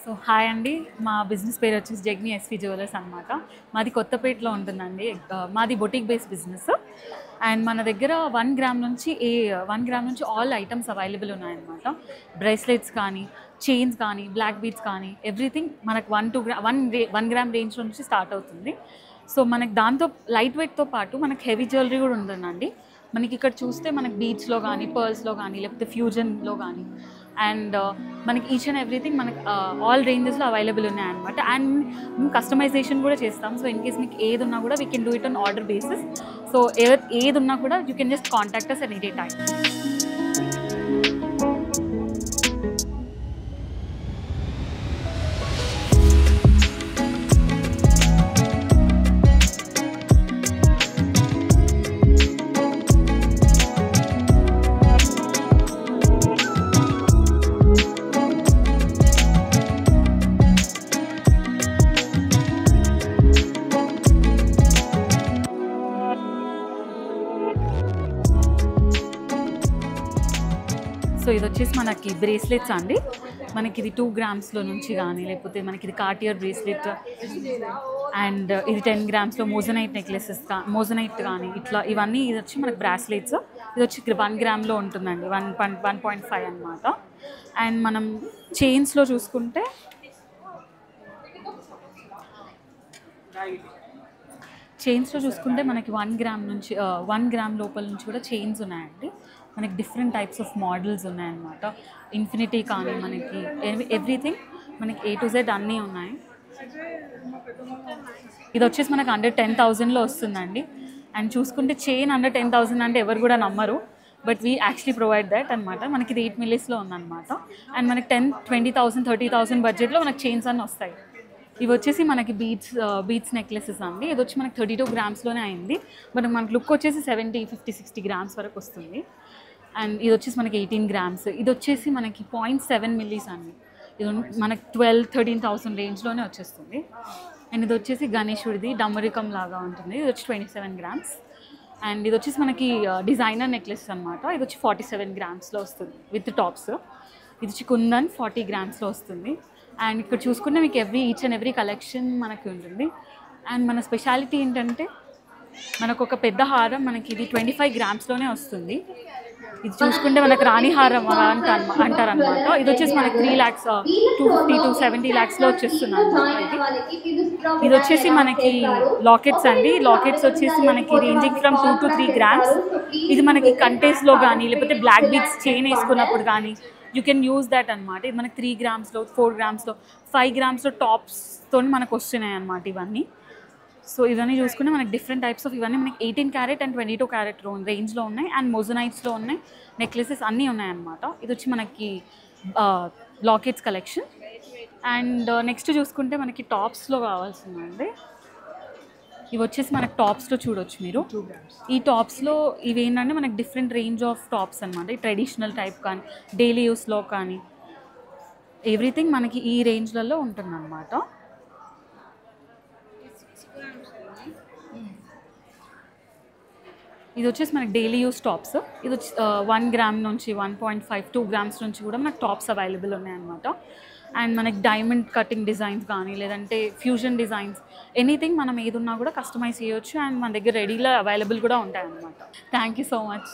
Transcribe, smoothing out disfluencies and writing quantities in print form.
So hi అండి. మా business పేరు వచ్చేసి జగ్ని ఎస్వి జ్యువెలర్స్ అనమాట. మాది కొత్తపేటలో ఉంటుందండి. మాది బొటిక్ బేస్ బిజినెస్. అండ్ మన దగ్గర 1 గ్రామ్ నుంచి 1 గ్రామ్ నుంచి ఆల్ ఐటమ్స్ అవైలబుల్ ఉన్నాయన్నమాట. బ్రేస్లెట్స్ కానీ, చైన్స్ కానీ, బ్లాక్ బీడ్స్ కానీ ఎవ్రీథింగ్ మనకు 1 గ్రామ్ రేంజ్ నుంచి స్టార్ట్ అవుతుంది. సో మనకి దాంతో లైట్ వెయిట్తో పాటు మనకి హెవీ జ్యువెలరీ కూడా ఉంటుందండి. మనకి ఇక్కడ చూస్తే మనకి బీడ్స్లో కానీ, పర్ల్స్లో కానీ, లేకపోతే ఫ్యూజన్లో కానీ అండ్ మనకి ఈచ్ అండ్ ఎవ్రీథింగ్ మనకి ఆల్ రేంజెస్లో అవైలబుల్ ఉన్నాయన్నమాట. అండ్ మేము కస్టమైజేషన్ కూడా చేస్తాం. సో ఇన్ కేస్ మీకు ఏది ఉన్నా కూడా we can do it on order basis. So ఏది ఉన్నా కూడా you can just contact us at any time. So ఇది వచ్చేసి మనకి బ్రేస్లెట్స్ అండి. మనకి ఇది 2 గ్రామ్స్లో నుంచి కానీ, లేకపోతే మనకి ఇది కార్టియర్ బ్రేస్లెట్ అండ్ ఇది 10 గ్రామ్స్లో మోజనైట్ నెక్లెసెస్ మోజనైట్ కానీ ఇట్లా ఇవన్నీ ఇది వచ్చి మనకి బ్రాస్లెట్స్. ఇది వచ్చి 1 గ్రామ్లో ఉంటుందండి, 1.5 అనమాట. అండ్ మనం చైన్స్లో చూసుకుంటే మనకి 1 గ్రామ్ నుంచి 1 గ్రామ్ లోపల నుంచి కూడా చైన్స్ ఉన్నాయండి. మనకి డిఫరెంట్ టైప్స్ ఆఫ్ మోడల్స్ ఉన్నాయన్నమాట. ఇన్ఫినిటీ కానీ మనకి ఎవ్రీథింగ్ మనకి A to Z అన్నీ ఉన్నాయి. ఇది వచ్చేసి మనకు అండర్ 10,000లో వస్తుందండి. అండ్ చూసుకుంటే చైన్ అండర్ 10,000 అంటే ఎవరు కూడా నమ్మరు, but we actually provide that అనమాట. మనకి ఇది 8 మిల్లీస్లో ఉందన్నమాట. అండ్ మనకి 10,000, 20,000, 30,000 బడ్జెట్లో మనకి చైన్స్ అన్నీ వస్తాయి. ఇవి వచ్చేసి మనకి బీడ్స్ నెక్లెసెస్ అండి. ఇది వచ్చి మనకి 32 గ్రామ్స్లోనే అయింది, బట్ మనకి లుక్ వచ్చేసి 70, 50, 60 గ్రామ్స్ వరకు వస్తుంది. అండ్ ఇది వచ్చేసి మనకి 18 గ్రామ్స్. ఇది వచ్చేసి మనకి 0.7 మిల్లీస్ అండి. ఇది మనకి 12,000-13,000 రేంజ్లోనే వచ్చేస్తుంది. అండ్ ఇది వచ్చేసి గణేశుడిది డమరికం లాగా ఉంటుంది. ఇది వచ్చి 27 గ్రామ్స్. అండ్ ఇది వచ్చేసి మనకి డిజైనర్ నెక్లెస్ అనమాట. ఇది వచ్చి 47 గ్రామ్స్లో వస్తుంది విత్ టాప్స్. ఇది వచ్చి కుందన్ 40 గ్రామ్స్లో వస్తుంది. అండ్ ఇక్కడ చూసుకుంటే మీకు ఈచ్ అండ్ ఎవ్రీ కలెక్షన్ మనకి ఉంటుంది. అండ్ మన స్పెషాలిటీ ఏంటంటే మనకు ఒక పెద్ద హారం మనకి ఇది 25 గ్రామ్స్లోనే వస్తుంది. ఇది చూసుకుంటే మనకు రాణి హారం అంటారనమాట. ఇది వచ్చేసి మనకి 3 lakhs, 250 to 70 lakhsలో వచ్చేస్తుంది అనమాట. ఇది వచ్చేసి మనకి లాకెట్స్ అండి. లాకెట్స్ వచ్చేసి మనకి రేంజింగ్ ఫ్రమ్ 2 to 3 గ్రామ్స్. ఇది మనకి కంటెస్ట్లో కానీ, లేకపోతే బ్లాక్ బీడ్స్ చైన్ వేసుకున్నప్పుడు కానీ యూ కెన్ యూజ్ దట్ అనమాట. ఇది మనకి 3 గ్రామ్స్లో, 4 గ్రామ్స్లో, 5 గ్రామ్స్లో టాప్స్తో మనకు వస్తున్నాయి అనమాట ఇవన్నీ. సో ఇవన్నీ చూసుకుంటే మనకి డిఫరెంట్ టైప్స్ ఆఫ్ ఇవన్నీ మనకి 18 క్యారెట్ అండ్ 22 క్యారెట్ రేంజ్లో ఉన్నాయి. అండ్ మోజనైట్స్లో ఉన్నాయి, నెక్లెసెస్ అన్నీ ఉన్నాయన్నమాట. ఇది వచ్చి మనకి లాకెట్స్ కలెక్షన్. అండ్ నెక్స్ట్ చూసుకుంటే మనకి టాప్స్లో కావాల్సిందండి. ఇవి వచ్చేసి మనకి టాప్స్లో చూడొచ్చు మీరు. ఈ టాప్స్లో ఇవి ఏంటంటే మనకి డిఫరెంట్ రేంజ్ ఆఫ్ టాప్స్ అనమాట. ట్రెడిషనల్ టైప్ కానీ, డైలీ యూస్లో కానీ ఎవ్రీథింగ్ మనకి ఈ రేంజ్లలో ఉంటుందన్నమాట. ఇది వచ్చేసి మనకి డైలీ యూస్ టాప్స్. ఇది వచ్చి 1 గ్రామ్ నుంచి 1.5, 2 గ్రామ్స్ నుంచి కూడా మనకు టాప్స్ అవైలబుల్ ఉన్నాయన్నమాట. అండ్ మనకి డైమండ్ కటింగ్ డిజైన్స్ కానీ, లేదంటే ఫ్యూజన్ డిజైన్స్, ఎనీథింగ్ మనం ఏది ఉన్నా కూడా కస్టమైజ్ చేయొచ్చు. అండ్ మన దగ్గర రెడీలో అవైలబుల్ కూడా ఉంటాయన్నమాట. Thank you so much.